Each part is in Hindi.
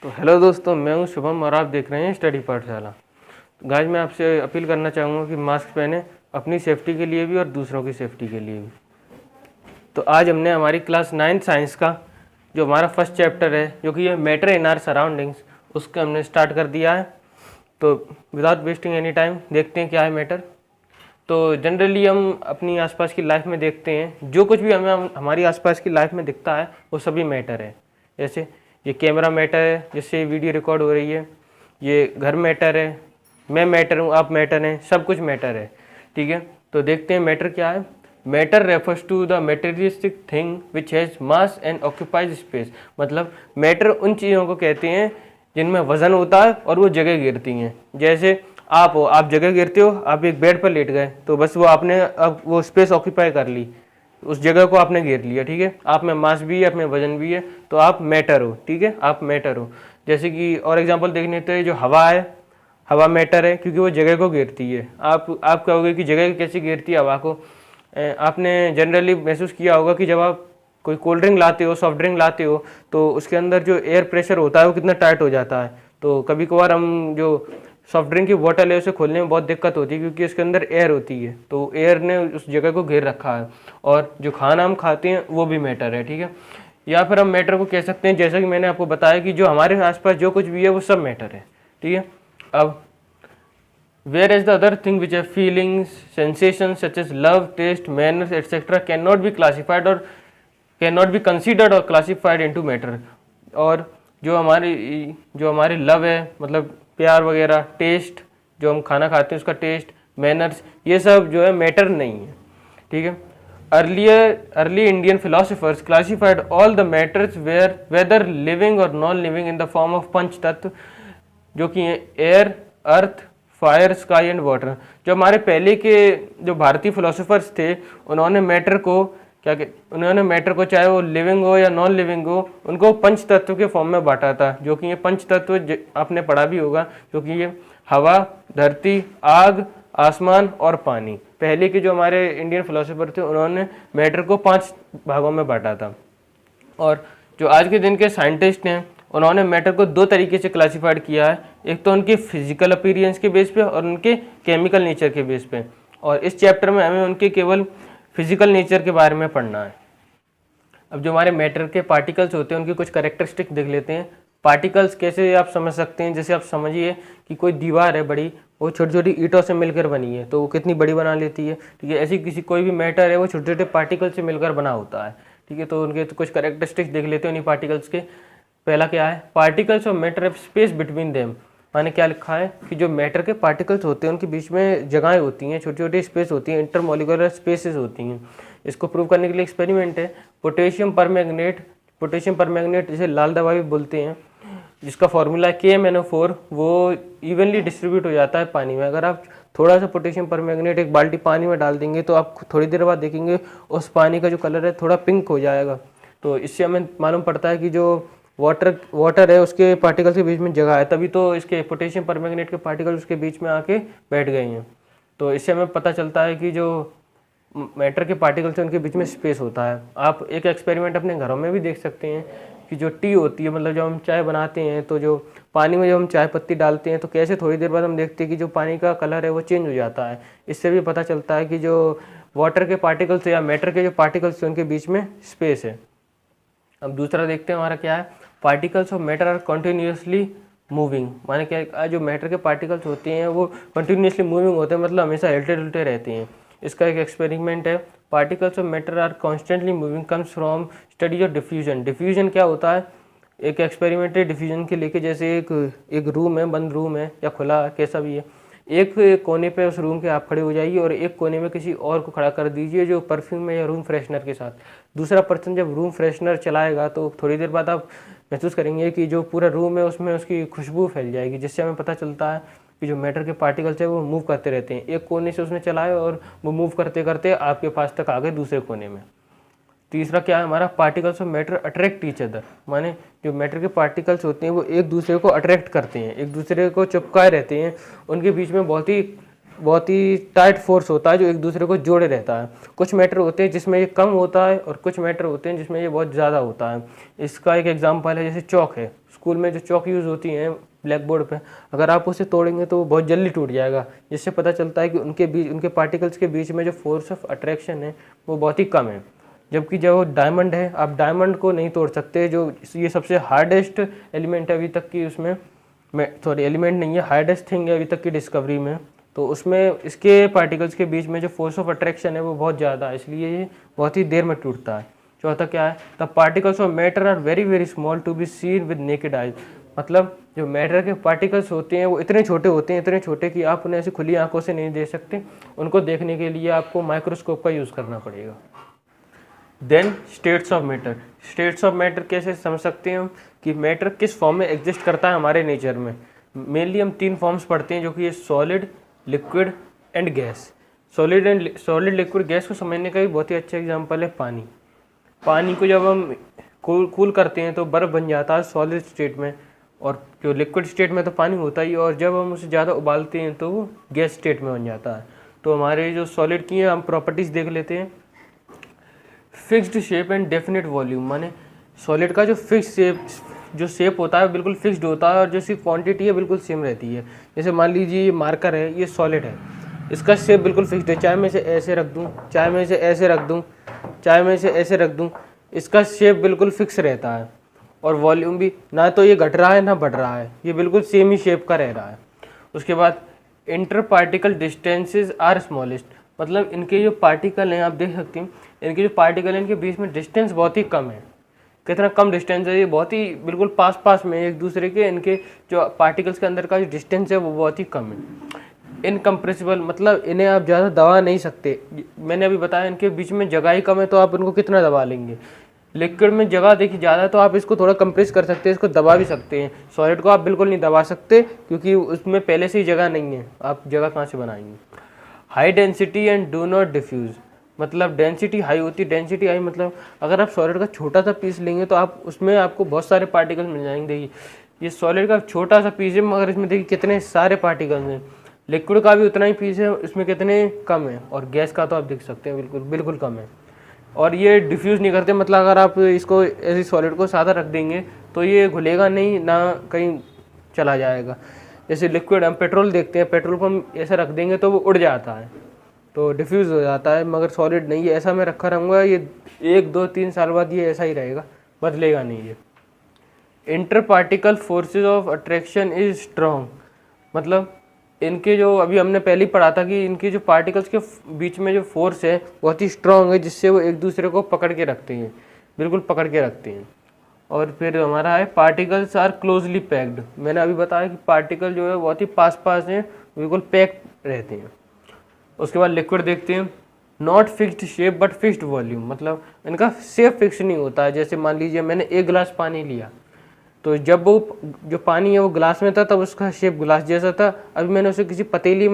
तो हेलो दोस्तों, मैं हूं शुभम और आप देख रहे हैं स्टडी पाठशाला। गाइस, मैं आपसे अपील करना चाहूँगा कि मास्क पहने, अपनी सेफ्टी के लिए भी और दूसरों की सेफ्टी के लिए भी। तो आज हमने हमारी क्लास 9 साइंस का जो हमारा फर्स्ट चैप्टर है, जो कि ये मैटर इन आवर सराउंडिंग्स, उसका हमने स्टार्ट कर दिया है। तो विदाउट वेस्टिंग एनी टाइम देखते हैं क्या है मैटर। तो जनरली हम अपनी आसपास की लाइफ में देखते हैं, जो कुछ भी हमें हमारी आसपास की लाइफ में दिखता है वो सभी मैटर है। जैसे ये कैमरा मैटर है, जिससे वीडियो रिकॉर्ड हो रही है। ये घर मैटर है, मैं मैटर हूँ, आप मैटर हैं, सब कुछ मैटर है। ठीक है, तो देखते हैं मैटर क्या है। Matter refers to the materialistic thing which has mass and occupies space. मतलब मैटर उन चीज़ों को कहते हैं जिनमें वजन होता है और वो जगह घेरती हैं। जैसे आप हो, आप जगह घेरते हो, आप एक बेड पर लेट गए तो बस वो आपने अब वो स्पेस ऑक्यूपाई कर ली, उस जगह को आपने घेर लिया। ठीक है, आप में मास भी है, आप में वजन भी है, तो आप मैटर हो। ठीक है, आप मैटर हो। जैसे कि और एग्जांपल देखने तो जो हवा है, हवा मैटर है क्योंकि वो जगह को घेरती है। आप कहोगे कि जगह कैसे घेरती है हवा को। आपने जनरली महसूस किया होगा कि जब आप कोई कोल्ड ड्रिंक लाते हो, सॉफ्ट ड्रिंक लाते हो, तो उसके अंदर जो एयर प्रेशर होता है वो कितना टाइट हो जाता है। तो कभी कभार हम जो सॉफ्ट ड्रिंक की बोतल है उसे खोलने में बहुत दिक्कत होती है क्योंकि इसके अंदर एयर होती है, तो एयर ने उस जगह को घेर रखा है। और जो खाना हम खाते हैं वो भी मैटर है। ठीक है, या फिर हम मैटर को कह सकते हैं, जैसा कि मैंने आपको बताया कि जो हमारे आसपास जो कुछ भी है वो सब मैटर है। ठीक है, अब where is the other thing which है feelings, sensation such as love, taste, manners etcetera can not be classified और कैन नॉट बी कंसिडर्ड और क्लासिफाइड इनटू मैटर। और जो हमारी लव है, मतलब प्यार वगैरह, टेस्ट, जो हम खाना खाते हैं उसका टेस्ट, मैनर्स, ये सब जो है मैटर नहीं है। ठीक है, early Indian philosophers classified all the matters whether living और non living in the form of पंच तत्व, जो कि air, earth, fire, sky and water. जो हमारे पहले के जो भारतीय फिलोसोफर्स थे, उन्होंने मैटर को उन्होंने मैटर को, चाहे वो लिविंग हो या नॉन लिविंग हो, उनको पंच तत्व के फॉर्म में बांटा था। जो कि ये पंच तत्व आपने पढ़ा भी होगा, जो कि ये हवा, धरती, आग, आसमान और पानी। पहले के जो हमारे इंडियन फिलोसोफर थे, उन्होंने मैटर को 5 भागों में बांटा था। और जो आज के दिन के साइंटिस्ट हैं, उन्होंने मैटर को 2 तरीके से क्लासिफाइड किया है। एक तो उनके फिजिकल अपीयरेंस के बेस पे और उनके केमिकल नेचर के बेस पे। और इस चैप्टर में हमें उनके केवल फिजिकल नेचर के बारे में पढ़ना है। अब जो हमारे मैटर के पार्टिकल्स होते हैं उनकी कुछ कैरेक्टरिस्टिक देख लेते हैं। पार्टिकल्स कैसे आप समझ सकते हैं, जैसे आप समझिए कि कोई दीवार है बड़ी, वो छोटी छोटी ईंटों से मिलकर बनी है, तो वो कितनी बड़ी बना लेती है। ठीक है, ऐसी कोई भी मैटर है वो छोटे छोटे पार्टिकल से मिलकर बना होता है। ठीक है, तो उनके तो कुछ कैरेक्टरिस्टिक्स देख लेते हैं उन्हीं पार्टिकल्स के। पहला क्या है, particles of matter have space between them. मैंने क्या लिखा है कि जो मैटर के पार्टिकल्स होते हैं उनके बीच में जगहें होती हैं, छोटी छोटी स्पेस होती हैं, इंटरमोलिकुलर स्पेसेस होती हैं। इसको प्रूव करने के लिए एक्सपेरिमेंट है। पोटेशियम परमैंगनेट जिसे लाल दवा भी बोलते हैं, जिसका फॉर्मूला है KMnO4, वो इवनली डिस्ट्रीब्यूट हो जाता है पानी में। अगर आप थोड़ा सा पोटेशियम परमैंगनेट एक बाल्टी पानी में डाल देंगे तो आप थोड़ी देर बाद देखेंगे उस पानी का जो कलर है थोड़ा पिंक हो जाएगा। तो इससे हमें मालूम पड़ता है कि जो वाटर है उसके पार्टिकल्स के बीच में जगह है, तभी तो इसके पोटेशियम परमैंगनेट के पार्टिकल उसके बीच में आके बैठ गए हैं। तो इससे हमें पता चलता है कि जो मैटर के पार्टिकल्स हैं उनके बीच में स्पेस होता है। आप एक एक्सपेरिमेंट अपने घरों में भी देख सकते हैं कि जो टी होती है, मतलब जब हम चाय बनाते हैं तो जो पानी में जब हम चाय पत्ती डालते हैं तो कैसे थोड़ी देर बाद हम देखते हैं कि जो पानी का कलर है वो चेंज हो जाता है। इससे भी पता चलता है कि जो वाटर के पार्टिकल्स या मैटर के जो पार्टिकल्स हैं उनके बीच में स्पेस है। अब दूसरा देखते हैं हमारा क्या है, particles of matter are continuously moving. माने क्या, जो मैटर के पार्टिकल्स होते हैं वो कंटिन्यूसली मूविंग होते हैं, मतलब हमेशा हिलते डुलते रहते हैं। इसका एक एक्सपेरिमेंट है, particles of matter are constantly moving comes from study of diffusion. Diffusion क्या होता है, एक एक्सपेरिमेंट है डिफ्यूजन के लेके। जैसे एक रूम है, बंद रूम है या खुला, कैसा भी है, एक कोने पे उस रूम के आप खड़े हो जाइए और एक कोने में किसी और को खड़ा कर दीजिए जो परफ्यूम है या रूम फ्रेशनर के साथ। दूसरा पर्सन जब रूम फ्रेशनर चलाएगा तो थोड़ी देर बाद आप महसूस करेंगे कि जो पूरा रूम है उसमें उसकी खुशबू फैल जाएगी, जिससे हमें पता चलता है कि जो मैटर के पार्टिकल्स है वो मूव करते रहते हैं। एक कोने से उसने चलाया और वो मूव करते करते आपके पास तक आ गए दूसरे कोने में। तीसरा क्या है हमारा, particles of matter attract each other. माने जो मैटर के पार्टिकल्स होते हैं वो एक दूसरे को अट्रैक्ट करते हैं, एक दूसरे को चिपकाए रहते हैं। उनके बीच में बहुत ही टाइट फोर्स होता है जो एक दूसरे को जोड़े रहता है। कुछ मैटर होते हैं जिसमें ये कम होता है और कुछ मैटर होते हैं जिसमें ये बहुत ज़्यादा होता है। इसका एक एग्जांपल है, जैसे चौक है, स्कूल में जो चौक यूज़ होती हैं ब्लैक बोर्ड पे, अगर आप उसे तोड़ेंगे तो वो बहुत जल्दी टूट जाएगा, जिससे पता चलता है कि उनके पार्टिकल्स के बीच में जो फोर्स ऑफ अट्रैक्शन है वो बहुत ही कम है। जबकि जो डायमंड है, आप डायमंड को नहीं तोड़ सकते, जो ये सबसे हार्डेस्ट एलिमेंट है अभी तक की, उसमें एलिमेंट नहीं है, हार्डेस्ट थिंग है अभी तक की डिस्कवरी में, तो उसमें इसके पार्टिकल्स के बीच में जो फोर्स ऑफ अट्रैक्शन है वो बहुत ज़्यादा है, इसलिए ये बहुत ही देर में टूटता है। चौथा क्या है, the particles of matter are very very small to be seen with naked eyes. मतलब जो मैटर के पार्टिकल्स होते हैं वो इतने छोटे होते हैं, इतने छोटे कि आप उन्हें ऐसे खुली आंखों से नहीं देख सकते, उनको देखने के लिए आपको माइक्रोस्कोप का यूज़ करना पड़ेगा। Then states of matter. States of matter कैसे समझ सकते हैं हम कि मैटर किस फॉर्म में एग्जिस्ट करता है हमारे नेचर में। मेनली हम 3 फॉर्म्स पढ़ते हैं, जो कि ये solid, liquid and gas. Solid liquid gas को समझने का भी बहुत ही अच्छा एग्जांपल है पानी। पानी को जब हम कूल करते हैं तो बर्फ़ बन जाता है सॉलिड स्टेट में, और जो लिक्विड स्टेट में तो पानी होता ही, और जब हम उसे ज़्यादा उबालते हैं तो वो गैस स्टेट में बन जाता है। तो हमारे जो सॉलिड की हैं हम प्रॉपर्टीज़ देख लेते हैं। Fixed shape and definite volume, माने सॉलिड का जो फिक्स शेप होता है बिल्कुल फिक्स्ड होता है, और जो इसकी क्वांटिटी है बिल्कुल सेम रहती है। जैसे मान लीजिए ये मार्कर है, ये सॉलिड है, इसका शेप बिल्कुल फिक्स्ड है, चाहे मैं इसे ऐसे रख दूँ, चाहे मैं इसे ऐसे रख दूँ, चाहे मैं इसे ऐसे रख दूँ, इसका शेप बिल्कुल फिक्स रहता है। और वॉल्यूम भी, ना तो ये घट रहा है ना बढ़ रहा है, ये बिल्कुल सेम ही शेप का रह रहा है। उसके बाद inter particle distances are smallest, मतलब इनके जो पार्टिकल हैं आप देख सकते हैं, इनके जो पार्टिकल हैं इनके बीच में डिस्टेंस बहुत ही कम है। कितना कम डिस्टेंस है, ये बहुत ही बिल्कुल पास में एक दूसरे के, इनके जो पार्टिकल्स के अंदर का जो डिस्टेंस है वो बहुत ही कम है। इनकम्प्रेसिबल, मतलब इन्हें आप ज़्यादा दबा नहीं सकते। मैंने अभी बताया इनके बीच में जगह ही कम है, तो आप इनको कितना दबा लेंगे। लिक्विड में जगह देखिए ज़्यादा है, तो आप इसको थोड़ा कंप्रेस कर सकते हैं, इसको दबा भी सकते हैं। सॉलिड को आप बिल्कुल नहीं दबा सकते, क्योंकि उसमें पहले से ही जगह नहीं है, आप जगह कहाँ से बनाएंगे। High density and do not diffuse, मतलब डेंसिटी हाई होती है। डेंसिटी हाई मतलब अगर आप सॉलिड का छोटा सा पीस लेंगे तो आप उसमें आपको बहुत सारे पार्टिकल्स मिल जाएंगे। देखिए ये सॉलिड का छोटा सा पीस है, मगर इसमें देखिए कितने सारे पार्टिकल्स हैं। लिक्विड का भी उतना ही पीस है, इसमें कितने कम है, और गैस का तो आप देख सकते हैं बिल्कुल कम है। और ये डिफ्यूज़ नहीं करते, मतलब अगर आप इसको ऐसी सॉलिड को सादा रख देंगे तो ये घुलेगा नहीं, ना कहीं चला जाएगा। जैसे लिक्विड, हम पेट्रोल देखते हैं, पेट्रोल को हम ऐसा रख देंगे तो वो उड़ जाता है, तो डिफ्यूज़ हो जाता है, मगर सॉलिड नहीं है। ऐसा मैं रखा रहूँगा, ये 1, 2, 3 साल बाद ये ऐसा ही रहेगा, बदलेगा नहीं ये। Inter particle forces of attraction is strong, मतलब इनके जो अभी हमने पहले ही पढ़ा था कि इनके जो पार्टिकल्स के बीच में जो फोर्स है बहुत ही स्ट्रॉन्ग है, जिससे वो एक दूसरे को पकड़ के रखते हैं, बिल्कुल पकड़ के रखते हैं। और फिर हमारा है पार्टिकल्स आर क्लोजली पैक्ड। मैंने अभी बताया कि पार्टिकल जो है बहुत ही पास हैं, बिल्कुल पैक्ड रहते हैं। उसके बाद लिक्विड देखते हैं। Not fixed shape but fixed volume, मतलब इनका शेप फिक्स नहीं होता है। जैसे मान लीजिए मैंने 1 गिलास पानी लिया, तो जब वो जो पानी है वो गिलास में था तब उसका शेप गिलास जैसा था। अभी मैंने उसे किसी पतीली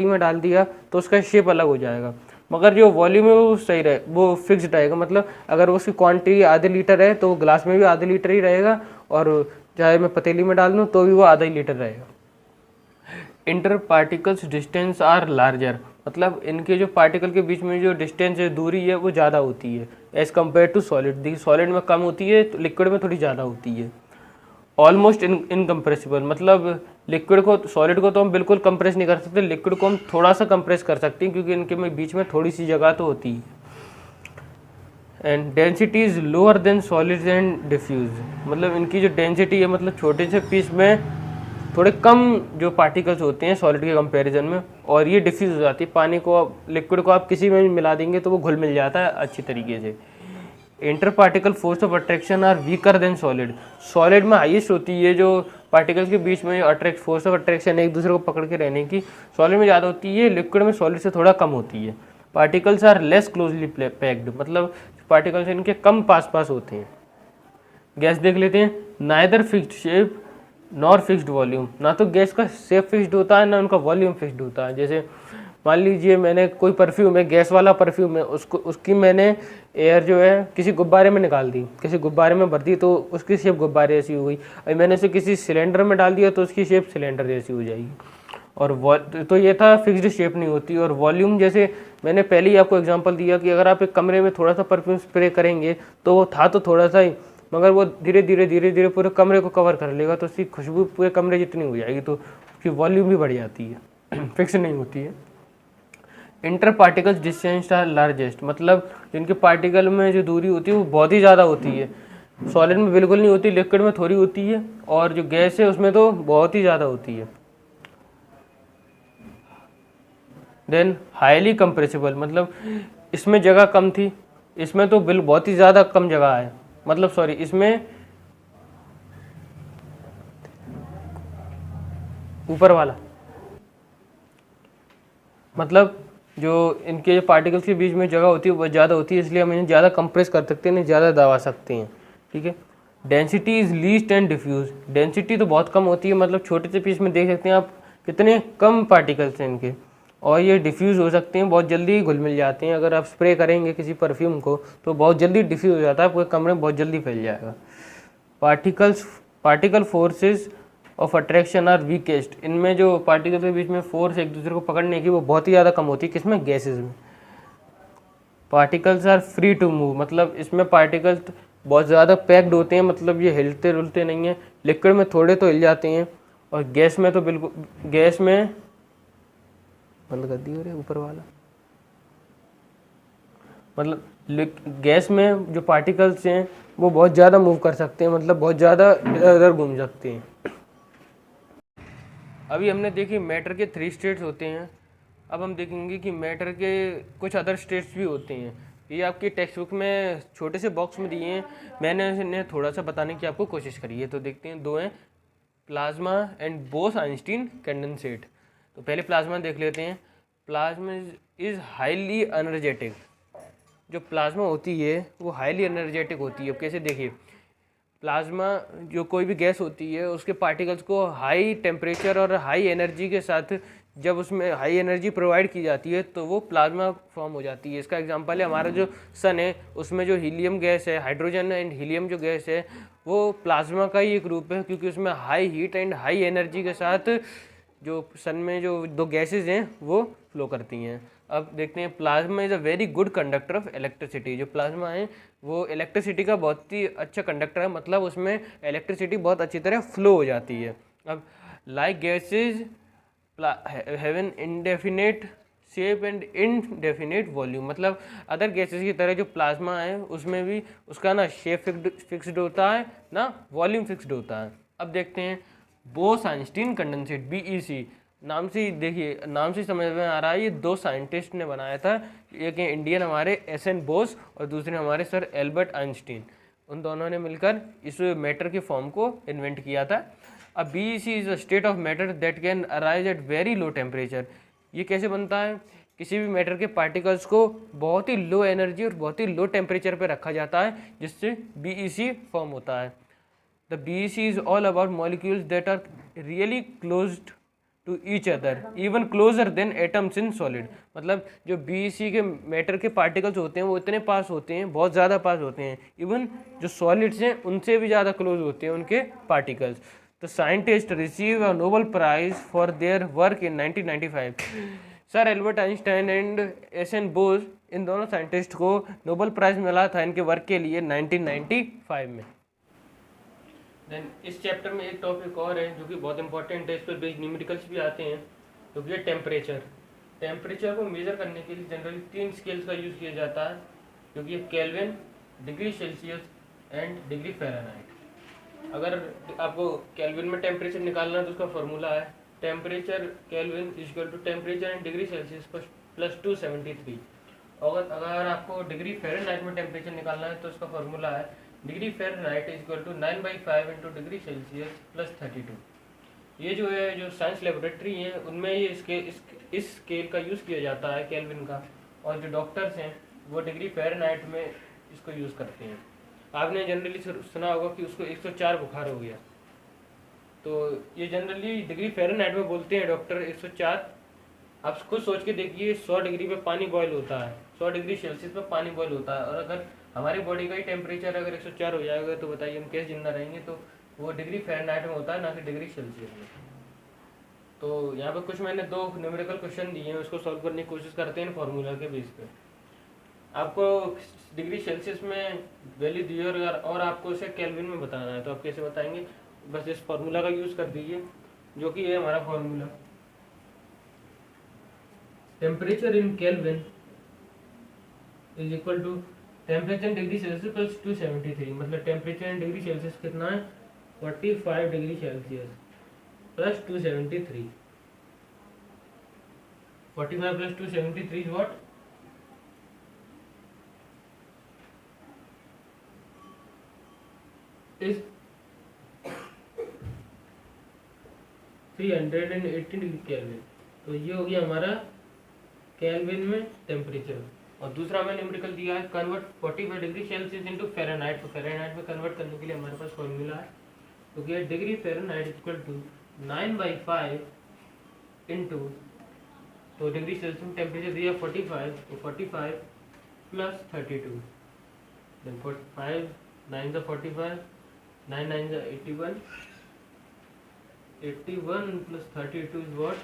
में डाल दिया तो उसका शेप अलग हो जाएगा, मगर जो वॉल्यूम है वो सही रहे, वो फिक्स्ड रहेगा। मतलब अगर उसकी क्वांटिटी आधे लीटर है तो गिलास में भी आधे लीटर ही रहेगा, और चाहे मैं पतीली में डाल दूँ तो भी वो आधा ही लीटर रहेगा। Inter particles distance are larger, मतलब इनके जो पार्टिकल के बीच में जो डिस्टेंस है, दूरी है, वो ज़्यादा होती है एज़ कम्पेयर टू सॉलिड। देखिए सॉलिड में कम होती है, तो लिक्विड में थोड़ी ज़्यादा होती है। ऑलमोस्ट इनकम्प्रेसिबल, मतलब लिक्विड को, सॉलिड को तो हम बिल्कुल कंप्रेस नहीं कर सकते, लिक्विड को हम थोड़ा सा कंप्रेस कर सकते हैं, क्योंकि इनके में बीच में थोड़ी सी जगह तो होती है। And density is lower than solid and diffuse, मतलब इनकी जो डेंसिटी है, मतलब छोटे से पीस में थोड़े कम जो पार्टिकल्स होते हैं सॉलिड के कंपैरिजन में, और ये डिफ्यूज हो जाती है। पानी को, लिक्विड को आप किसी में भी मिला देंगे तो वो घुल मिल जाता है अच्छी तरीके से। Inter particle force of attraction are weaker than solid, solid में हाईएस्ट होती है जो पार्टिकल्स के बीच में फोर्स ऑफ अट्रैक्शन एक दूसरे को पकड़ के रहने की, सॉलिड में ज़्यादा होती है, लिक्विड में सॉलिड से थोड़ा कम होती है। Particles are less closely packed, मतलब पार्टिकल्स इनके कम पास होते हैं। गैस देख लेते हैं। Neither fixed shape nor fixed volume, ना तो गैस का शेप फिक्स्ड होता है ना उनका वॉल्यूम फिक्स्ड होता है। जैसे मान लीजिए मैंने कोई परफ्यूम है, गैस वाला परफ्यूम है, उसकी मैंने एयर जो है किसी गुब्बारे में निकाल दी, किसी गुब्बारे में भर दी तो उसकी शेप गुब्बारे जैसी हो गई। अभी मैंने उसे किसी सिलेंडर में डाल दिया तो उसकी शेप सिलेंडर जैसी हो जाएगी। और तो ये था फिक्स्ड शेप नहीं होती। और वॉल्यूम, जैसे मैंने पहले ही आपको एग्जांपल दिया कि अगर आप एक कमरे में थोड़ा सा परफ्यूम स्प्रे करेंगे तो वो था तो थोड़ा सा ही, मगर वो धीरे धीरे पूरे कमरे को कवर कर लेगा, तो उसकी खुशबू पूरे कमरे जितनी हो जाएगी, तो उसकी वॉल्यूम भी बढ़ जाती है, फिक्स नहीं होती है। Inter particles distance are largest, मतलब जिनके पार्टिकल में जो दूरी होती है वो बहुत ही ज़्यादा होती है। सॉलिड में बिल्कुल नहीं होती, लिक्विड में थोड़ी होती है, और जो गैस है उसमें तो बहुत ही ज़्यादा होती है। देन हाईली कंप्रेसिबल, मतलब इसमें जगह कम थी, इसमें तो बिल बहुत ही ज़्यादा कम जगह है, मतलब सॉरी, इसमें ऊपर वाला, मतलब जो इनके पार्टिकल्स के बीच में जगह होती है वो ज़्यादा होती है, इसलिए हम इन्हें ज़्यादा कंप्रेस कर सकते हैं, इन्हें ज़्यादा दबा सकते हैं, ठीक है। Density is least and diffuse, density तो बहुत कम होती है, मतलब छोटे से पीस में देख सकते हैं आप कितने कम पार्टिकल्स हैं इनके, और ये डिफ्यूज़ हो सकते हैं, बहुत जल्दी घुल मिल जाते हैं। अगर आप स्प्रे करेंगे किसी परफ्यूम को तो बहुत जल्दी डिफ्यूज़ हो जाता है, पूरे कमरे में बहुत जल्दी फैल जाएगा। Particle forces of attraction are weakest, इनमें जो पार्टिकल के बीच में फोर्स एक दूसरे को पकड़ने की वो बहुत ही ज़्यादा कम होती है, किसमें, गैसेज में। Particles are free to move, मतलब इसमें पार्टिकल्स बहुत ज़्यादा पैक्ड होते हैं, मतलब ये हिलते रुलते नहीं हैं। लिक्विड में थोड़े तो हिल जाते हैं, और गैस में तो बिल्कुल, गैस में बंद कर दी हो ऊपर वाला, मतलब गैस में जो पार्टिकल्स हैं वो बहुत ज़्यादा मूव कर सकते हैं, मतलब बहुत ज़्यादा इधर उधर घूम सकते हैं। अभी हमने देखी मैटर के 3 स्टेट्स होते हैं, अब हम देखेंगे कि मैटर के कुछ अदर स्टेट्स भी होते हैं। ये आपकी टेक्स्ट बुक में छोटे से बॉक्स में दिए हैं, मैंने इन्हें थोड़ा सा बताने की आपको कोशिश करी है। तो देखते हैं, 2 हैं, प्लाज्मा एंड बोस-आइंस्टीन कंडेंसेट। तो पहले प्लाज्मा देख लेते हैं। प्लाज्मा इज़ हाईली एनर्जेटिक, जो प्लाज्मा होती है वो हाईली एनर्जेटिक होती है। अब कैसे, देखिए, प्लाज्मा जो कोई भी गैस होती है उसके पार्टिकल्स को हाई टेम्परेचर और हाई एनर्जी के साथ, जब उसमें हाई एनर्जी प्रोवाइड की जाती है तो वो प्लाज्मा फॉर्म हो जाती है। इसका एग्जांपल है हमारा जो सन है, उसमें जो हीलियम गैस है, हाइड्रोजन एंड हीलियम जो गैस है वो प्लाज्मा का ही एक रूप है, क्योंकि उसमें high heat and high energy के साथ जो सन में जो 2 गैसेज हैं वो फ्लो करती हैं। अब देखते हैं, plasma is a very good conductor of electricity, जो प्लाज्मा है वो इलेक्ट्रिसिटी का बहुत ही अच्छा कंडक्टर है, मतलब उसमें इलेक्ट्रिसिटी बहुत अच्छी तरह फ्लो हो जाती है। अब like gases have an indefinite shape and indefinite volume, मतलब अदर गैसेस की तरह जो प्लाज्मा है उसमें भी उसका ना शेप फिक्स्ड होता है ना वॉल्यूम फिक्स्ड होता है। अब देखते हैं बोस-आइंस्टीन कंडेंसेट, BEC, नाम से ही देखिए, नाम से समझ में आ रहा है ये 2 साइंटिस्ट ने बनाया था, एक इंडियन हमारे SN बोस और दूसरे हमारे सर एल्बर्ट आइंस्टीन। उन दोनों ने मिलकर इस मैटर के फॉर्म को इन्वेंट किया था। अब BEC is a state of matter that can arise at very low temperature. ये कैसे बनता है, किसी भी मैटर के पार्टिकल्स को बहुत ही लो एनर्जी और बहुत ही लो टेम्परेचर पर रखा जाता है, जिससे BEC फॉर्म होता है। The BEC is all about molecules that are really close to each other, even closer than atoms in solid, मतलब जो BEC के मैटर के पार्टिकल्स होते हैं वो इतने पास होते हैं, बहुत ज़्यादा पास होते हैं, इवन जो सॉलिड्स हैं उनसे भी ज़्यादा क्लोज होते हैं उनके पार्टिकल्स। तो scientist receive a Nobel prize for their work in 1995। Sir Albert Einstein and SN Bose, इन दोनों साइंटिस्ट को नोबेल प्राइज मिला था इनके वर्क के लिए 1995 में। देन इस चैप्टर में एक टॉपिक और है जो कि बहुत इंपॉर्टेंट है, इस पर बेस्ड न्यूमेरिकल्स भी आते हैं, जो कि है टेम्परेचर। टेम्परेचर को मेजर करने के लिए जनरली 3 स्केल्स का यूज़ किया जाता है, जो कि kelvin, degree Celsius and degree Fahrenheit. अगर आपको केल्विन में टेम्परेचर निकालना है तो उसका फॉर्मूला है temperature Kelvin equal to temperature in degree Celsius plus 273। और अगर आपको डिग्री फ़ारेनहाइट में टेम्परेचर निकालना है तो उसका फॉर्मूला है degree Fahrenheit is equal to 9/5 into degree Celsius plus 32। ये जो है, जो साइंस लेबोरेटरी हैं उनमें ये इस स्केल का यूज़ किया जाता है केल्विन का, और जो डॉक्टर्स हैं वो डिग्री फ़ारेनहाइट में इसको यूज़ करते हैं। आपने जनरली सुना होगा कि उसको 104 बुखार हो गया, तो ये जनरली डिग्री फ़ारेनहाइट में बोलते हैं डॉक्टर 104। आप खुद सोच के देखिए, 100 डिग्री पे पानी बॉयल होता है, 100 डिग्री सेल्सियस पे पानी बॉयल होता है, और अगर हमारी बॉडी का ही टेम्परेचर अगर 104 हो जाएगा तो बताइए हम कैसे जिंदा रहेंगे। तो वो डिग्री फ़ारेनहाइट में होता है, ना कि डिग्री सेल्सियस में। तो यहाँ पे कुछ मैंने 2 न्यूमेरिकल क्वेश्चन दिए हैं, उसको सॉल्व करने की कोशिश करते हैं फार्मूला के बेस पे। आपको डिग्री सेल्सियस में वैल्यू दी है और आपको उसे केल्विन में बताना है, तो आप कैसे बताएंगे? बस इस फॉर्मूला का यूज़ कर दीजिए, जो कि है हमारा formula temperature in Kelvin is equal to temperature in degree Celsius plus 273। मतलब टेम्परेचर इन डिग्री सेल्सियस कितना है? 45 degree Celsius plus 273। 45 plus 273 is what? Is 318 degree Kelvin. तो ये हो गया हमारा केल्विन में टेम्परेचर। और दूसरा मैंने न्यूमेरिकल दिया है convert 45 degree Celsius into Fahrenheit. तो फ़ारेनहाइट में कन्वर्ट करने के लिए हमारे पास फॉर्मूला है, तो क्या degree Fahrenheit equal to 9/5 into, तो डिग्री सेल्सियस में टेम्परेचर दिया 45, तो 45 plus 32, then 5 9 45, 9 9 81, 81 plus 32 is what?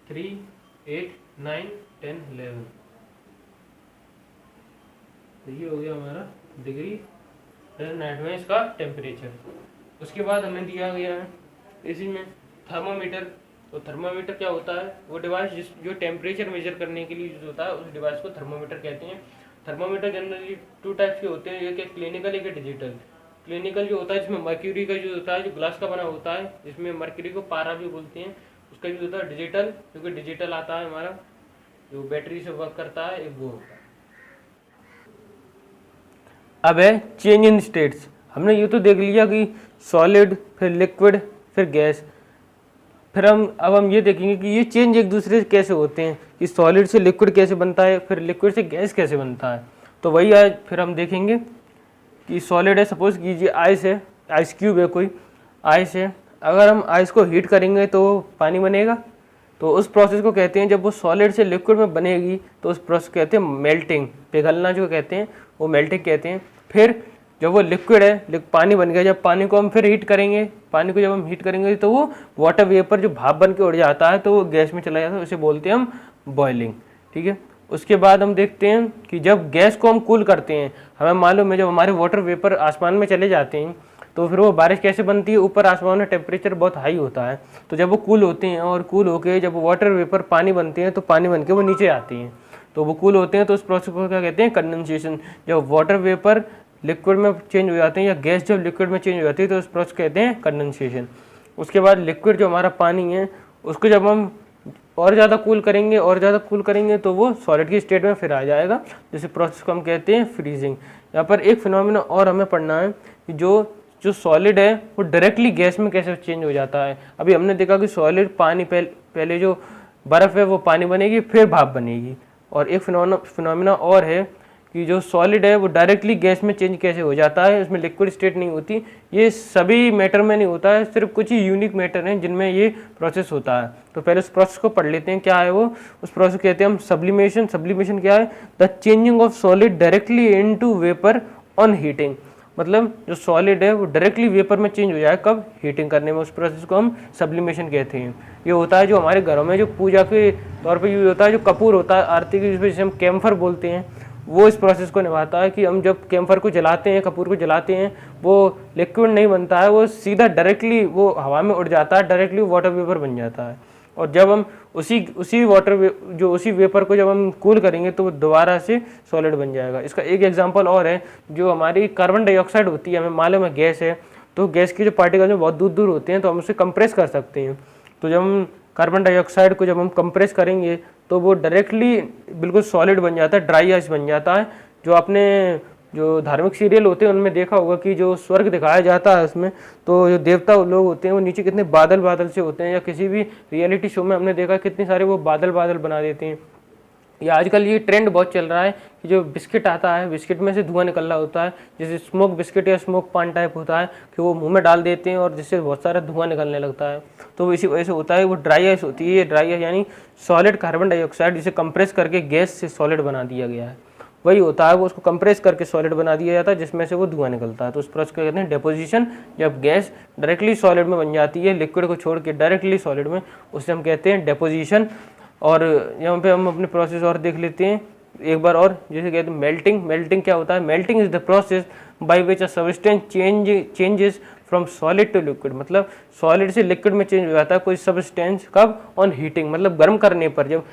3 8 9 10 11। तो ये हो गया हमारा डिग्री फ़ारेनहाइट में इसका टेम्परेचर। उसके बाद हमें दिया गया है इसी में थर्मामीटर। तो थर्मामीटर क्या होता है? वो डिवाइस जो टेम्परेचर मेजर करने के लिए यूज होता है, उस डिवाइस को थर्मामीटर कहते हैं। थर्मामीटर जनरली 2 टाइप्स के होते हैं, एक है क्लिनिकल, एक है डिजिटल। क्लिनिकल जो होता है जिसमें मर्क्यूरी का यूज होता है, जो ग्लास का बना होता है, जिसमें मर्क्यूरी को पारा भी बोलते हैं, उसका यूज होता है। डिजिटल, क्योंकि डिजिटल आता है हमारा जो बैटरी से वर्क करता है, एक वो होता है। अब है चेंज इन स्टेट्स। हमने ये तो देख लिया कि सॉलिड, फिर लिक्विड, फिर गैस। फिर अब हम ये देखेंगे कि ये चेंज एक दूसरे से कैसे होते हैं, कि सॉलिड से लिक्विड कैसे बनता है, फिर लिक्विड से गैस कैसे बनता है। तो वही आज फिर हम देखेंगे कि सॉलिड है, सपोज कीजिए आइस है, आइस क्यूब है, कोई आइस है। अगर हम आइस को हीट करेंगे तो पानी बनेगा। तो उस प्रोसेस को कहते हैं, जब वो सॉलिड से लिक्विड में बनेगी तो उस प्रोसेस को कहते हैं मेल्टिंग, पिघलना जो कहते हैं वो मेल्टिंग कहते हैं। फिर जब वो लिक्विड है, पानी बन गया, जब पानी को हम फिर हीट करेंगे, पानी को जब हम हीट करेंगे तो वो वाटर वेपर जो भाप बन के उड़ जाता है तो वो गैस में चला जाता है, उसे बोलते हैं हम बॉइलिंग। ठीक है। उसके बाद हम देखते हैं कि जब गैस को हम कूल करते हैं, हमें मालूम है जब हमारे वाटर वेपर आसमान में चले जाते हैं तो फिर वो बारिश कैसे बनती है? ऊपर आसमान में टेम्परेचर बहुत हाई होता है, तो जब वो कूल होते हैं और कूल होके जब वाटर वेपर पानी बनते हैं तो पानी बन के वो नीचे आती हैं। तो वो कूल होते हैं तो उस प्रोसेस को क्या कहते हैं? कंडेंसेशन। जब वाटर वेपर लिक्विड में चेंज हो जाते हैं या गैस जब लिक्विड में चेंज हो जाती है तो उस प्रोसेस कहते हैं कंडेंसेशन। उसके बाद लिक्विड जो हमारा पानी है उसको जब हम और ज़्यादा कूल करेंगे तो वो सॉलिड की स्टेट में फिर आ जाएगा, जिस प्रोसेस को हम कहते हैं फ्रीजिंग। यहाँ पर एक फिनोमिना और हमें पढ़ना है कि जो सॉलिड है वो डायरेक्टली गैस में कैसे चेंज हो जाता है। अभी हमने देखा कि सॉलिड पानी पहले जो बर्फ़ है वो पानी बनेगी फिर भाप बनेगी। और एक फिनोमिना और है कि जो सॉलिड है वो डायरेक्टली गैस में चेंज कैसे हो जाता है, उसमें लिक्विड स्टेट नहीं होती। ये सभी मैटर में नहीं होता है, सिर्फ कुछ ही यूनिक मैटर हैं जिनमें ये प्रोसेस होता है। तो पहले उस प्रोसेस को पढ़ लेते हैं, क्या है वो। उस प्रोसेस कहते हैं हम सब्लिमेशन। सब्लिमेशन क्या है? The changing of solid directly into vapour on heating. मतलब जो सॉलिड है वो डायरेक्टली वेपर में चेंज हो जाए, कब? हीटिंग करने में। उस प्रोसेस को हम सब्लिमेशन कहते हैं। ये होता है जो हमारे घरों में जो पूजा के तौर पे यूज होता है, जो कपूर होता है आरती के, जिसे हम कैम्फर बोलते हैं, वो इस प्रोसेस को निभाता है कि हम जब कैम्फर को जलाते हैं, कपूर को जलाते हैं, वो लिक्विड नहीं बनता है, वो सीधा डायरेक्टली वो हवा में उड़ जाता है, डायरेक्टली वाटर वेपर बन जाता है। और जब हम उसी वेपर को जब हम कूल करेंगे तो वो दोबारा से सॉलिड बन जाएगा। इसका एक एग्जांपल और है, जो हमारी कार्बन डाइऑक्साइड होती है, हमें मालूम है गैस है, तो गैस के जो पार्टिकल में बहुत दूर दूर होते हैं तो हम उसे कंप्रेस कर सकते हैं। तो जब हम कार्बन डाइऑक्साइड को जब हम कंप्रेस करेंगे तो वो डायरेक्टली बिल्कुल सॉलिड बन जाता है, ड्राई आइस बन जाता है। जो आपने जो धार्मिक सीरियल होते हैं उनमें देखा होगा कि जो स्वर्ग दिखाया जाता है उसमें, तो जो देवता लोग होते हैं वो नीचे कितने बादल बादल से होते हैं, या किसी भी रियलिटी शो में हमने देखा कितने सारे वो बादल बादल बना देते हैं। या आजकल ये ट्रेंड बहुत चल रहा है कि जो बिस्किट आता है, बिस्किट में से धुआं निकल रहा होता है, जैसे स्मोक बिस्किट या स्मोक पान टाइप होता है, कि वो मुंह में डाल देते हैं और जिससे बहुत सारा धुआं निकलने लगता है। तो इसी वजह से होता है, वो ड्राई आइस होती है। ये ड्राई आइस यानी सॉलिड कार्बन डाइऑक्साइड जिसे कंप्रेस करके गैस से सॉलिड बना दिया गया है, वही होता है। वो उसको कंप्रेस करके सॉलिड बना दिया जाता है जिसमें से वो धुआं निकलता है। तो उस प्रोसेस को कहते हैं डेपोजिशन। जब गैस डायरेक्टली सॉलिड में बन जाती है, लिक्विड को छोड़ के डायरेक्टली सॉलिड में, उसे हम कहते हैं डेपोजिशन। और यहाँ पे हम अपने प्रोसेस और देख लेते हैं एक बार और। जैसे कहते हैं मेल्टिंग, मेल्टिंग क्या होता है? Melting is the process by which a substance changes from solid to liquid, मतलब सॉलिड से लिक्विड में चेंज हो जाता है कोई सब्सटेंस। कब? ऑन हीटिंग, मतलब गर्म करने पर। जब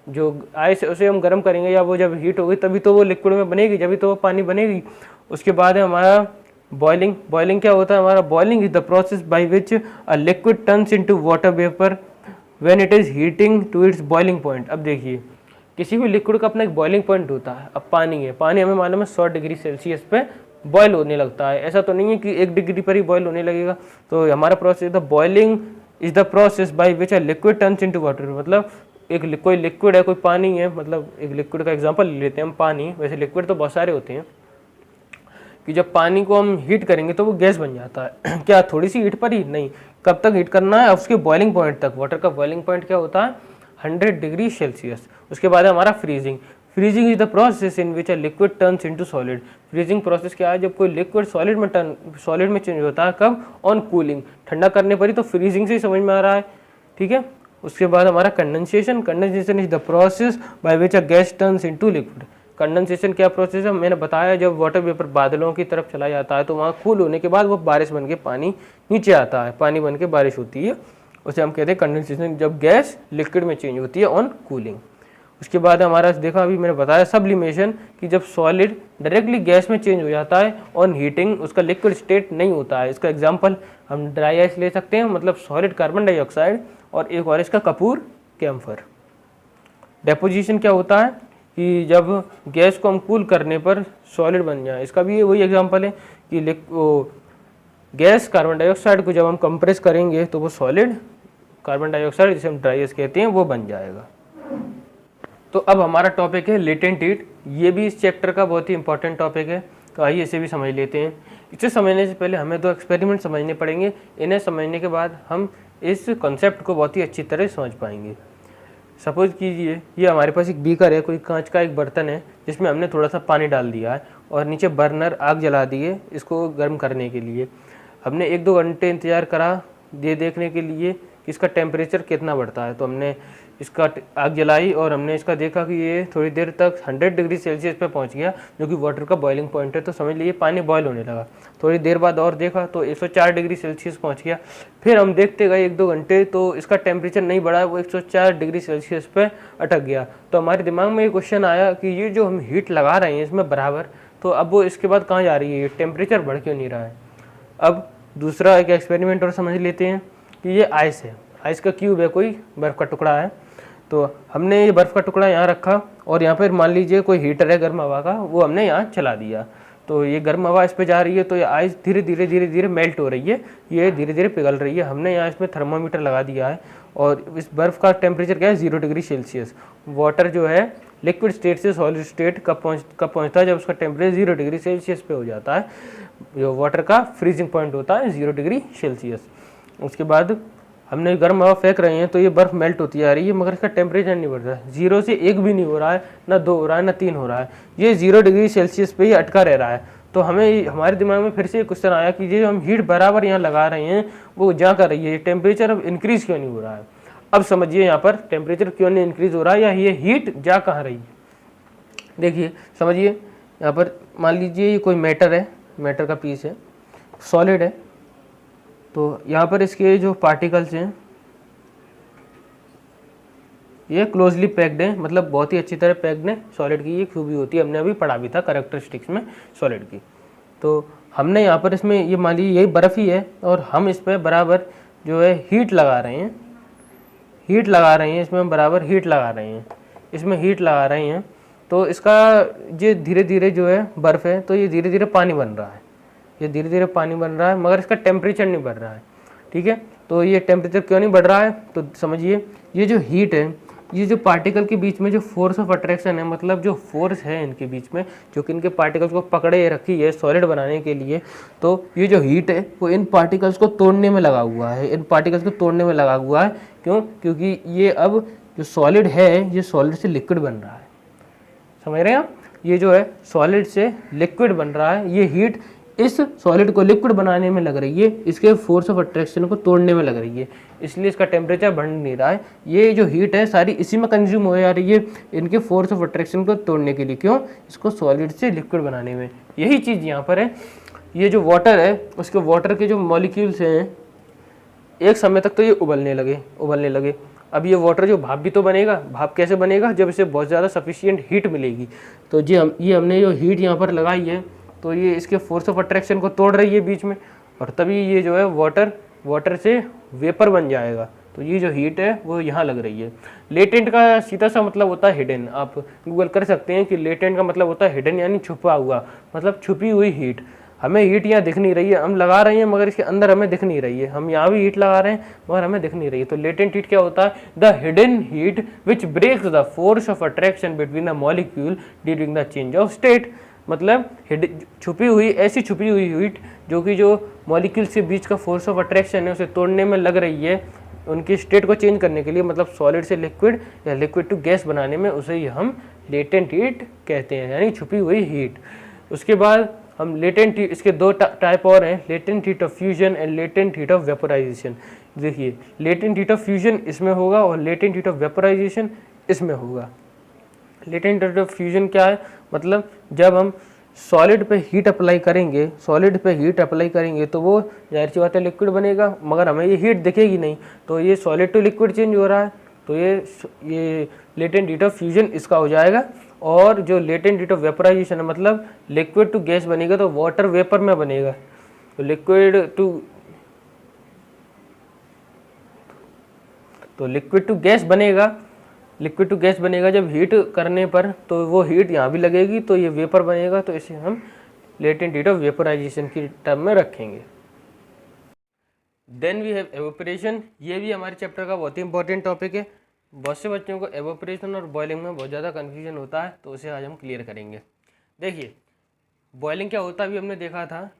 जो आइस उसे हम गर्म करेंगे या वो जब हीट होगी तभी तो वो लिक्विड में बनेगी, जब तो वो पानी बनेगी। उसके बाद है हमारा बॉइलिंग। बॉइलिंग क्या होता है हमारा? Boiling is the process by which a liquid turns into water vapour when it is heating to its boiling point. अब देखिए किसी भी लिक्विड का अपना एक बॉइलिंग पॉइंट होता है। अब पानी है, पानी हमें मालूम है 100 डिग्री सेल्सियस पे बॉयल होने लगता है। ऐसा तो नहीं है कि 1 डिग्री पर ही बॉयल होने लगेगा। तो हमारा process the boiling is the process by which a liquid turns into water, मतलब एक कोई लिक्विड है, कोई पानी है, मतलब एक लिक्विड का एग्जांपल ले लेते हैं हम, पानी। वैसे लिक्विड तो बहुत सारे होते हैं कि जब पानी को हम हीट करेंगे तो वो गैस बन जाता है क्या थोड़ी सी हीट पर ही? नहीं, कब तक हीट करना है? उसके बॉइलिंग पॉइंट तक। वाटर का बॉइलिंग पॉइंट क्या होता है? 100 डिग्री सेल्सियस। उसके बाद है हमारा freezing. Freezing is the process in which a liquid turns into solid. Freezing process क्या है? जब कोई लिक्विड सॉलिड में चेंज होता है। कब? ऑन कूलिंग, ठंडा करने पर ही। तो फ्रीजिंग से ही समझ में आ रहा है, ठीक है। उसके बाद हमारा condensation. Condensation is the process by which a gas turns into liquid. Condensation क्या प्रोसेस है? मैंने बताया जब वाटर वेपर बादलों की तरफ चला जाता है तो वहाँ कूल होने के बाद वो बारिश बन के पानी नीचे आता है, पानी बन के बारिश होती है, उसे हम कहते हैं कंडेंसेशन। जब गैस लिक्विड में चेंज होती है ऑन कूलिंग। उसके बाद हमारा देखा, अभी मैंने बताया सब्लिमेशन, कि जब सॉलिड डायरेक्टली गैस में चेंज हो जाता है ऑन हीटिंग, उसका लिक्विड स्टेट नहीं होता है। इसका एग्जांपल हम ड्राई आइस ले सकते हैं, मतलब सॉलिड कार्बन डाइऑक्साइड, और एक और इसका कपूर कैम्फर। डेपोजिशन क्या होता है? कि जब गैस को हम कूल करने पर सॉलिड बन जाए। इसका भी वही एग्जांपल है कि गैस कार्बन डाइऑक्साइड को जब हम कंप्रेस करेंगे तो वो सॉलिड कार्बन डाइऑक्साइड, जिसे हम ड्राई गैस कहते हैं, वो बन जाएगा। तो अब हमारा टॉपिक है लेटेंट हीट। ये भी इस चैप्टर का बहुत ही इंपॉर्टेंट टॉपिक है, तो आइए इसे भी समझ लेते हैं। इसे समझने से पहले हमें 2 एक्सपेरिमेंट समझने पड़ेंगे। इन्हें समझने के बाद हम इस कॉन्सेप्ट को बहुत ही अच्छी तरह समझ पाएंगे। सपोज कीजिए ये हमारे पास एक बीकर है, कोई कांच का एक बर्तन है, जिसमें हमने थोड़ा सा पानी डाल दिया है और नीचे बर्नर आग जला दी है इसको गर्म करने के लिए। हमने 1-2 घंटे इंतज़ार करा ये देखने के लिए कि इसका टेम्परेचर कितना बढ़ता है। तो हमने इसका आग जलाई और हमने इसका देखा कि ये थोड़ी देर तक 100 डिग्री सेल्सियस पे पहुंच गया, जो कि वाटर का बॉइलिंग पॉइंट है। तो समझ लीजिए पानी बॉयल होने लगा। थोड़ी देर बाद और देखा तो 104 डिग्री सेल्सियस पहुंच गया। फिर हम देखते गए 1-2 घंटे, तो इसका टेम्परेचर नहीं बढ़ा, वो 104 डिग्री सेल्सियस पे अटक गया। तो हमारे दिमाग में ये क्वेश्चन आया कि ये जो हम हीट लगा रहे हैं इसमें बराबर, तो अब वो इसके बाद कहाँ जा रही है? टेम्परेचर बढ़ क्यों नहीं रहा है? अब दूसरा एक एक्सपेरिमेंट और समझ लेते हैं कि ये आइस है, आइस का क्यूब है, कोई बर्फ़ का टुकड़ा है। तो हमने ये बर्फ़ का टुकड़ा यहाँ रखा और यहाँ पर मान लीजिए कोई हीटर है गर्म हवा का, वो हमने यहाँ चला दिया। तो ये गर्म हवा इस पे जा रही है, तो ये आइस धीरे धीरे मेल्ट हो रही है, ये धीरे धीरे पिघल रही है। हमने यहाँ इसमें थर्मामीटर लगा दिया है और इस बर्फ़ का टेम्परेचर क्या है? 0 डिग्री सेल्सियस। वाटर जो है लिक्विड स्टेट से सॉलिड स्टेट कब पहुँचता है? जब उसका टेम्परेचर 0 डिग्री सेल्सियस पे हो जाता है। जो वाटर का फ्रीजिंग पॉइंट होता है 0 डिग्री सेल्सियस। उसके बाद हमने गर्म हवा फेंक रहे हैं तो ये बर्फ़ मेल्ट होती आ रही है, मगर इसका टेम्परेचर नहीं बढ़ रहा है। 0 से 1 भी नहीं हो रहा है, ना 2 हो रहा है, ना 3 हो रहा है, ये 0 डिग्री सेल्सियस पे ही अटका रह रहा है। तो हमारे दिमाग में फिर से क्वेश्चन आया कि ये हम हीट बराबर यहाँ लगा रहे हैं, वो जा कर रही है, टेम्परेचर अब इंक्रीज़ क्यों नहीं हो रहा है? अब समझिए यहाँ पर टेम्परेचर क्यों नहीं इंक्रीज़ हो रहा है, या ये हीट जा कहाँ रही है? देखिए समझिए, यहाँ पर मान लीजिए ये कोई मैटर है, मैटर का पीस है, सॉलिड है। तो यहाँ पर इसके जो पार्टिकल्स हैं ये क्लोजली पैक्ड है, मतलब बहुत ही अच्छी तरह पैक्ड है। सॉलिड की ये खूबी होती है, हमने अभी पढ़ा भी था कैरेक्टरिस्टिक्स में सॉलिड की। तो हमने यहाँ पर इसमें ये मान लीजिए यही बर्फ़ ही है और हम इस पर बराबर जो है हीट लगा रहे हैं, इसमें हम बराबर हीट लगा रहे हैं, इसमें हीट लगा रहे हैं। तो इसका ये धीरे धीरे जो है बर्फ़ है, तो ये धीरे धीरे पानी बन रहा है, ये धीरे धीरे पानी बन रहा है, मगर इसका टेम्परेचर नहीं बढ़ रहा है। ठीक है, तो ये टेम्परेचर क्यों नहीं बढ़ रहा है? तो समझिए ये जो हीट है, ये जो पार्टिकल के बीच में जो फोर्स ऑफ अट्रैक्शन है, मतलब जो फोर्स है इनके बीच में, जो कि इनके पार्टिकल्स को पकड़े रखी है सॉलिड बनाने के लिए, तो ये जो हीट है वो इन पार्टिकल्स को तोड़ने में लगा हुआ है, क्यों? क्योंकि ये अब जो सॉलिड है ये सॉलिड से लिक्विड बन रहा है। समझ रहे हैं आप? ये जो है सॉलिड से लिक्विड बन रहा है, ये हीट इस सॉलिड को लिक्विड बनाने में लग रही है, इसके फोर्स ऑफ अट्रैक्शन को तोड़ने में लग रही है, इसलिए इसका टेम्परेचर बढ़ नहीं रहा है। ये जो हीट है सारी इसी में कंज्यूम हो जा रही है इनके फोर्स ऑफ अट्रैक्शन को तोड़ने के लिए। क्यों? इसको सॉलिड से लिक्विड बनाने में। यही चीज़ यहाँ पर है। ये जो वाटर है उसके वाटर के जो मॉलिक्यूल्स हैं एक समय तक तो ये उबलने लगे। अब ये वाटर जो भाप भी तो बनेगा, भाप कैसे बनेगा? जब इसे बहुत ज़्यादा सफिशिएंट हीट मिलेगी। तो ये हमने जो हीट यहाँ पर लगाई है तो ये इसके फोर्स ऑफ अट्रैक्शन को तोड़ रही है बीच में, और तभी ये जो है वाटर से वेपर बन जाएगा। तो ये जो हीट है वो यहाँ लग रही है। लेटेंट का सीधा सा मतलब होता है हिडन। आप गूगल कर सकते हैं कि लेटेंट का मतलब होता है हिडन, यानी छुपा हुआ, मतलब छुपी हुई हीट। हमें हीट यहाँ दिख नहीं रही है, हम लगा रहे हैं मगर इसके अंदर हमें दिख नहीं रही है। हम यहाँ भी हीट लगा रहे हैं मगर हमें दिख नहीं रही है। तो लेटेंट हीट क्या होता है? The hidden heat which breaks the force of attraction between the molecule during the change of state. मतलब छुपी हुई हीट जो कि जो मॉलिक्यूल्स के बीच का फोर्स ऑफ अट्रैक्शन है उसे तोड़ने में लग रही है उनकी स्टेट को चेंज करने के लिए, मतलब सॉलिड से लिक्विड या लिक्विड टू गैस बनाने में, उसे ही हम लेटेंट हीट कहते हैं, यानी छुपी हुई हीट। उसके बाद हम लेटेंट हीट, इसके दो टाइप और हैं, latent heat of fusion and latent heat of vaporisation. देखिए लेटेंट हीट ऑफ फ्यूजन इसमें होगा और लेटेंट हीट ऑफ वेपोराइजेशन इसमें होगा। लेटेंट हीट ऑफ फ्यूजन क्या है? मतलब जब हम सॉलिड पे हीट अप्लाई करेंगे तो वो जाहिर सी बात है लिक्विड बनेगा, मगर हमें ये हीट दिखेगी नहीं, तो ये सॉलिड टू लिक्विड चेंज हो रहा है, तो ये लेटेंट हीट ऑफ फ्यूजन इसका हो जाएगा। और जो लेटेंट हीट ऑफ वेपोराइजेशन है मतलब लिक्विड टू गैस बनेगा तो वाटर वेपर में बनेगा। तो लिक्विड टू गैस बनेगा जब हीट करने पर, तो वो हीट यहाँ भी लगेगी तो ये वेपर बनेगा, तो इसे हम लेटेंट हीट ऑफ वेपोराइजेशन की टर्म में रखेंगे। Then we have evaporation. ये भी हमारे चैप्टर का बहुत ही इंपॉर्टेंट टॉपिक है। बहुत से बच्चों को एवोपरेशन और बॉइलिंग में बहुत ज़्यादा कन्फ्यूजन होता है, तो उसे आज हम क्लियर करेंगे। देखिए बॉइलिंग क्या होता है, अभी हमने देखा था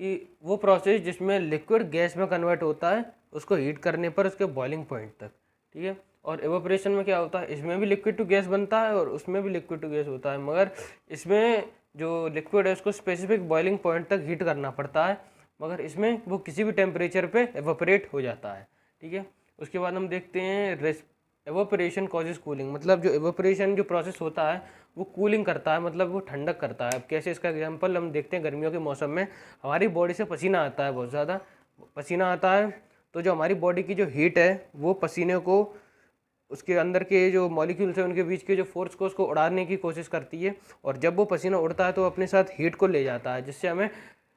कि वो प्रोसेस जिसमें लिक्विड गैस में कन्वर्ट होता है उसको हीट करने पर उसके बॉइलिंग पॉइंट तक, ठीक है। और एवोपरेशन में क्या होता है, इसमें भी लिक्विड टू गैस बनता है और उसमें भी लिक्विड टू गैस होता है, मगर इसमें जो लिक्विड है उसको स्पेसिफिक बॉइलिंग पॉइंट तक हीट करना पड़ता है, मगर इसमें वो किसी भी टेम्परेचर पे एवोपरेट हो जाता है, ठीक है। उसके बाद हम देखते हैं एवोपरेशन कॉजेज कूलिंग। मतलब जो एवोपरेशन जो प्रोसेस होता है वो कूलिंग करता है, मतलब वो ठंडक करता है। अब कैसे, इसका एग्जांपल हम देखते हैं। गर्मियों के मौसम में हमारी बॉडी से पसीना आता है, बहुत ज़्यादा पसीना आता है, तो जो हमारी बॉडी की जो हीट है वो पसीने को, उसके अंदर के जो मॉलिक्यूल्स हैं उनके बीच के जो फोर्स को उसको उड़ाने की कोशिश करती है, और जब वो पसीना उड़ता है तो अपने साथ हीट को ले जाता है, जिससे हमें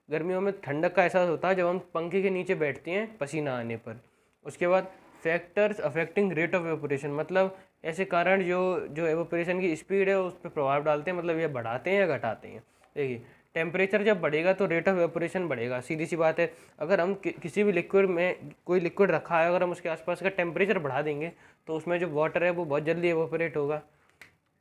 गर्मियों में ठंडक का एहसास होता है जब हम पंखे के नीचे बैठते हैं पसीना आने पर। उसके बाद factors affecting rate of evaporation, मतलब ऐसे कारण जो एवोपरेशन की स्पीड है उस पर प्रभाव डालते हैं, मतलब ये बढ़ाते हैं या घटाते हैं। देखिए टेम्परेचर जब बढ़ेगा तो रेट ऑफ एवोपरेशन बढ़ेगा, सीधी सी बात है। अगर हम किसी भी लिक्विड में, कोई लिक्विड रखा है, अगर हम उसके आसपास का टेम्परेचर बढ़ा देंगे तो उसमें जो वाटर है वो बहुत जल्दी एवोपरेट होगा।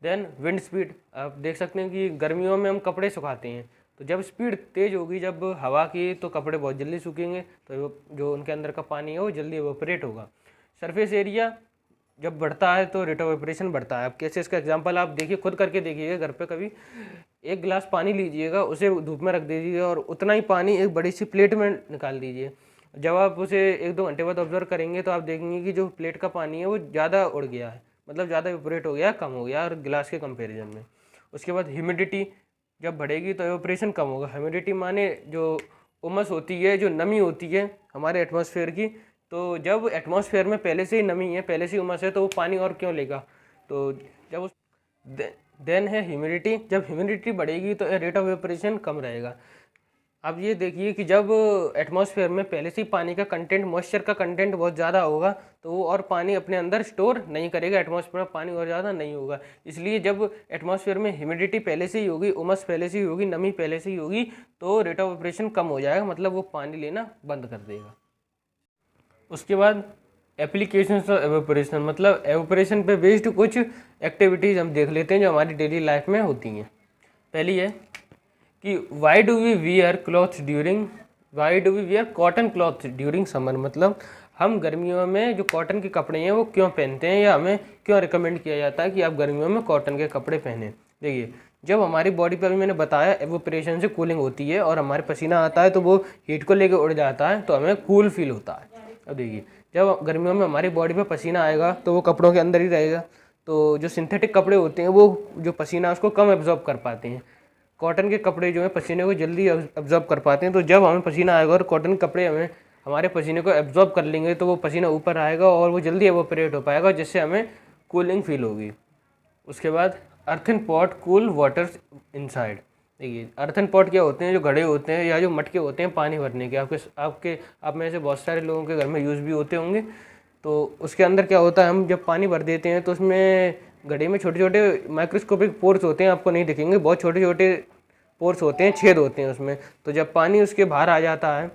देन विंड स्पीड, आप देख सकते हैं कि गर्मियों में हम कपड़े सुखाते हैं, तो जब स्पीड तेज़ होगी जब हवा की, तो कपड़े बहुत जल्दी सूखेंगे, तो जो उनके अंदर का पानी है वो जल्दी एवोपरेट होगा। सरफेस एरिया जब बढ़ता है तो रेट ऑफ एवोपरेशन बढ़ता है। अब कैसे, इसका एग्जांपल आप देखिए, खुद करके देखिएगा घर पे कभी। एक गिलास पानी लीजिएगा, उसे धूप में रख दीजिएगा और उतना ही पानी एक बड़ी सी प्लेट में निकाल दीजिए। जब आप उसे 1-2 घंटे बाद ऑब्जर्व करेंगे तो आप देखेंगे कि जो प्लेट का पानी है वो ज़्यादा उड़ गया है, मतलब ज़्यादा एवोपरेट हो गया, कम हो गया और गिलास के कंपेरिजन में। उसके बाद ह्यूमिडिटी जब बढ़ेगी तो एवोपरेशन कम होगा। ह्यूमिडिटी माने जो उमस होती है, जो नमी होती है हमारे एटमॉस्फेयर की, तो जब एटमॉस्फेयर में पहले से ही नमी है, पहले से ही उमस है, तो वो पानी और क्यों लेगा। तो जब उस देन है ह्यूमिडिटी, जब ह्यूमिडिटी बढ़ेगी तो रेट ऑफ एवोपरेशन कम रहेगा। अब ये देखिए कि जब एटमॉस्फेयर में पहले से ही पानी का कंटेंट, मॉइस्चर का कंटेंट बहुत ज़्यादा होगा, तो वो और पानी अपने अंदर स्टोर नहीं करेगा, एटमॉस्फेयर में पानी और ज़्यादा नहीं होगा। इसलिए जब एटमॉस्फेयर में ह्यूमिडिटी पहले से ही होगी, उमस पहले से ही होगी, नमी पहले से ही होगी, तो रेट ऑफ एवोपरेशन कम हो जाएगा, मतलब वो पानी लेना बंद कर देगा। उसके बाद एप्लीकेशंस ऑफ एवोपरेशन, मतलब एवोपरेशन पे बेस्ड कुछ एक्टिविटीज़ हम देख लेते हैं जो हमारी डेली लाइफ में होती हैं। पहली है कि why do we wear cotton clothes during summer, मतलब हम गर्मियों में जो कॉटन के कपड़े हैं वो क्यों पहनते हैं, या हमें क्यों रिकमेंड किया जाता है कि आप गर्मियों में कॉटन के कपड़े पहनें। देखिए जब हमारी बॉडी पे, अभी मैंने बताया, एवोपरेशन से कूलिंग होती है और हमारे पसीना आता है तो वो हीट को लेके उड़ जाता है तो हमें कूल फील होता है। अब देखिए जब गर्मियों में हमारी बॉडी पे पसीना आएगा तो वो कपड़ों के अंदर ही रहेगा, तो जो सिंथेटिक कपड़े होते हैं वो जो पसीना है उसको कम एब्जॉर्ब कर पाते हैं। कॉटन के कपड़े जो है पसीने को जल्दी एब्जॉर्ब कर पाते हैं, तो जब हमें पसीना आएगा और कॉटन के कपड़े हमारे पसीने को एब्जॉर्ब कर लेंगे तो वो पसीना ऊपर आएगा और वो जल्दी एवोपरेट हो पाएगा, जिससे हमें कूलिंग फील होगी। उसके बाद earthen pot cool water inside. देखिए अर्थन पॉट क्या होते हैं, जो घड़े होते हैं या जो मटके होते हैं पानी भरने के, आप में से बहुत सारे लोगों के घर में यूज़ भी होते होंगे। तो उसके अंदर क्या होता है, हम जब पानी भर देते हैं तो उसमें घड़े में छोटे छोटे माइक्रोस्कोपिक पोर्स होते हैं, आपको नहीं दिखेंगे, बहुत छोटे छोटे पोर्स होते हैं, छेद होते हैं उसमें। तो जब पानी उसके बाहर आ जाता है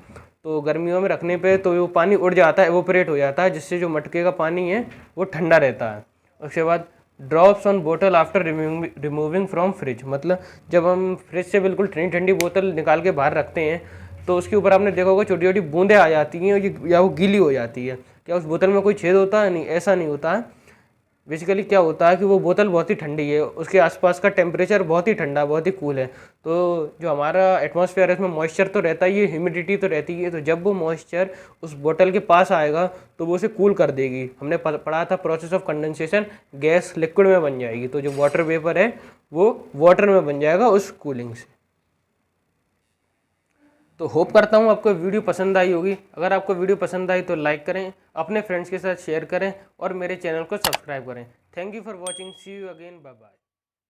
तो गर्मियों में रखने पे तो वो पानी उड़ जाता है, एवोपरेट हो जाता है, जिससे जो मटके का पानी है वो ठंडा रहता है। उसके बाद ड्रॉप्स ऑन बोतल आफ्टर रिमूविंग फ्रॉम फ्रिज, मतलब जब हम फ्रिज से बिल्कुल ठंडी ठंडी बोतल निकाल के बाहर रखते हैं तो उसके ऊपर आपने देखा होगा छोटी छोटी बूंदें आ जाती हैं या वो गीली हो जाती है। क्या उस बोतल में कोई छेद होता है? नहीं, ऐसा नहीं होता है। बेसिकली क्या होता है कि वो बोतल बहुत ही ठंडी है, उसके आसपास का टेम्परेचर बहुत ही ठंडा, बहुत ही कूल है। तो जो हमारा एटमॉस्फेयर है उसमें मॉइस्चर तो रहता ही है, ह्यूमिडिटी तो रहती है, तो जब वो मॉइस्चर उस बोतल के पास आएगा तो वो उसे कूल कर देगी। हमने पढ़ा था process of condensation, gas liquid में बन जाएगी, तो जो वाटर वेपर है वो वाटर में बन जाएगा उस कूलिंग से। तो होप करता हूँ आपको वीडियो पसंद आई होगी। अगर आपको वीडियो पसंद आई तो लाइक करें, अपने फ्रेंड्स के साथ शेयर करें और मेरे चैनल को सब्सक्राइब करें। Thank you for watching, see you again, bye bye.